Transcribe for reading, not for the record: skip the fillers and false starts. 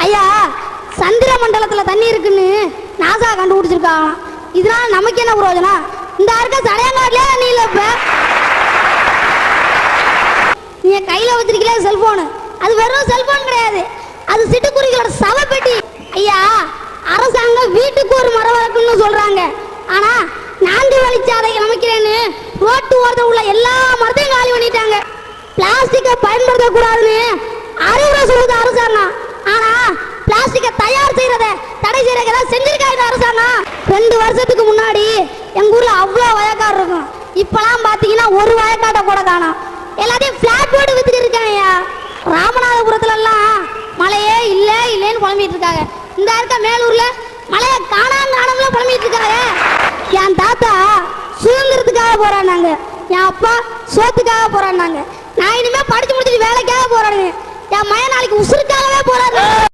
ஐயா, சந்திர மண்டலத்தில் தண்ணி இருக்குன்னு நாசா கண்டுபிடிச்சிருக்காங்க. இதனால நமக்கு என்ன பிரயோஜனம்? இந்த இருக்க சடையங்காட்டிலே தண்ணி இல்லை. இப்போ நீங்க கையில் வச்சிருக்கீங்களா செல்போனு? அது வெறும் செல்போன் கிடையாது, அது சிட்டுக்குருவிகளோட சவப்பெட்டி. ஐயா, அரசாங்கம் வீட்டுக்கு ஒரு மரம் வளர்க்கணும்னு சொல்றாங்க. ஆனா நான்கு வழிச்சாலைகள் அமைக்கிறேன்னு ரோட்டு ஓரத்தில் உள்ள எல்லா மரத்தையும் காலி பண்ணிட்டாங்க. பிளாஸ்டிக்கை பயன்படுத்தக்கூடாதுன்னு அறிவுரை சொல்லுது அரசாங்கம். ஆனா பிளாஸ்டிக்கை தயார் செய்யறத தடை செய்யறத செஞ்சிருக்காங்க அரசாங்கம். 2 வருஷத்துக்கு முன்னாடி எங்க ஊர்ல அவ்வளோ வயக்காடு இருக்கும். இப்பெல்லாம் பாத்தீங்கன்னா ஒரு வயக்காட்டை கூட காணோம். எல்லாத்தையும் பிளாட் போட்டு வித்துட்டு இருக்காங்க. ராமநாதபுரத்துல எல்லாம் மழையே இல்லைன்னு புலம்பிட்டு இருக்காங்க. இந்த இருக்க மேலூர்ல மழையை காணாமல புலம்பிட்டு இருக்காங்க. என் தாத்தா சுதந்திரத்துக்காக போராடினாங்க, என் அப்பா சோத்துக்காக போராடினாங்க. நான் இனிமே படிச்சு முடிச்சுட்டு வேலைக்காக போராடுவேன். என் மய நாளைக்கு உசுருக்காகவே போராடுறேன்.